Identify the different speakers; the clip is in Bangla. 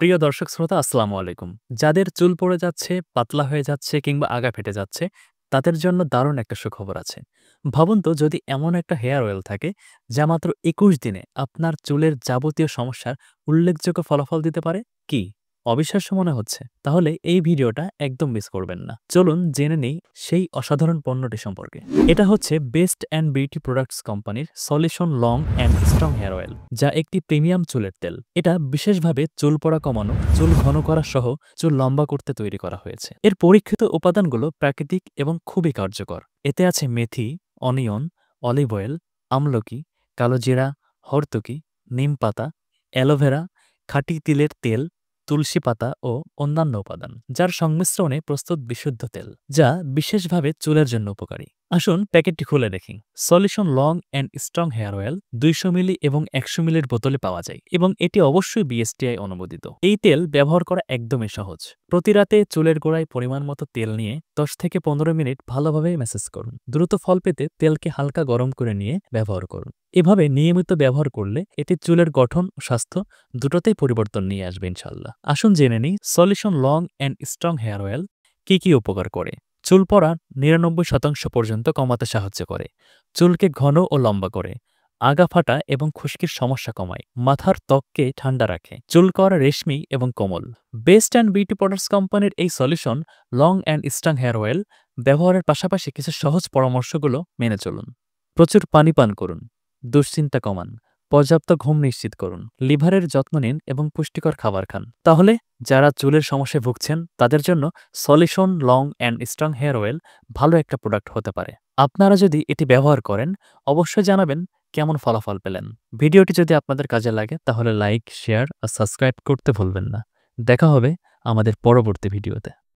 Speaker 1: প্রিয় দর্শক শ্রোতা আসসালামু আলাইকুম। যাদের চুল পড়ে যাচ্ছে, পাতলা হয়ে যাচ্ছে কিংবা আগা ফেটে যাচ্ছে, তাদের জন্য দারুণ একটা সুখবর আছে। ভাবুন তো যদি এমন একটা হেয়ার অয়েল থাকে যা মাত্র ২১ দিনে আপনার চুলের যাবতীয় সমস্যার উল্লেখযোগ্য ফলাফল দিতে পারে। কি অবিশ্বাস্য মনে হচ্ছে? তাহলে এই ভিডিওটা একদম মিস করবেন না। চলুন জেনে নেই সেই অসাধারণ পণ্যটি সম্পর্কে। এটা হচ্ছে বেস্ট অ্যান্ড বিউটি প্রোডাক্টস কোম্পানির solution long and strong hair oil, যা একটি প্রিমিয়াম চুলের তেল। এটা বিশেষভাবে চুল পড়া কমানো, চুল ঘন করা সহ চুল লম্বা করতে তৈরি করা হয়েছে। এর পরীক্ষিত উপাদানগুলো প্রাকৃতিক এবং খুবই কার্যকর। এতে আছে মেথি, অনিয়ন, অলিভ অয়েল, আমলকি, কালোজিরা, হরতকি, নিম পাতা, অ্যালোভেরা, খাঁটি তিলের তেল, তুলসী পাতা ও অন্যান্য উপাদান, যার সংমিশ্রণে প্রস্তুত বিশুদ্ধ তেল, যা বিশেষভাবে চুলের জন্য উপকারী। আসুন প্যাকেটটি খুলে দেখি। Solution long and strong hair oil ২০০ ml এবং ১০০ মিলির বোতলে পাওয়া যায় এবং এটি অবশ্যই বিএসটিআই অনুমোদিত। এই তেল ব্যবহার করা একদমই সহজ। প্রতি রাতে চুলের গোড়ায় পরিমাণ মতো তেল নিয়ে ১০ থেকে ১৫ মিনিট ভালোভাবে ম্যাসেজ করুন। দ্রুত ফল পেতে তেলকে হালকা গরম করে নিয়ে ব্যবহার করুন। এভাবে নিয়মিত ব্যবহার করলে এটি চুলের গঠন ও স্বাস্থ্য দুটোতেই পরিবর্তন নিয়ে আসবে ইনশাল্লাহ। আসুন জেনে নিই solution long and strong hair oil কি কি উপকার করে। চুল পড়া ৯৯% পর্যন্ত কমাতে সাহায্য করে, চুলকে ঘন ও লম্বা করে, আগা ফাটা এবং খুশকির সমস্যা কমায়, মাথার ত্বককে ঠান্ডা রাখে, চুল করা রেশমি এবং কোমল। বেস্ট অ্যান্ড বিউটি প্রোডাক্টস কোম্পানির এই solution long and strong hair oil ব্যবহারের পাশাপাশি কিছু সহজ পরামর্শগুলো মেনে চলুন। প্রচুর পানি পান করুন, দুশ্চিন্তা কমান, পর্যাপ্ত ঘুম নিশ্চিত করুন, লিভারের যত্ন নিন এবং পুষ্টিকর খাবার খান। তাহলে যারা চুলের সমস্যায় ভুগছেন তাদের জন্য solution long and strong hair oil ভালো একটা প্রোডাক্ট হতে পারে। আপনারা যদি এটি ব্যবহার করেন অবশ্যই জানাবেন কেমন ফলাফল পেলেন। ভিডিওটি যদি আপনাদের কাজে লাগে তাহলে লাইক, শেয়ার আর সাবস্ক্রাইব করতে ভুলবেন না। দেখা হবে আমাদের পরবর্তী ভিডিওতে।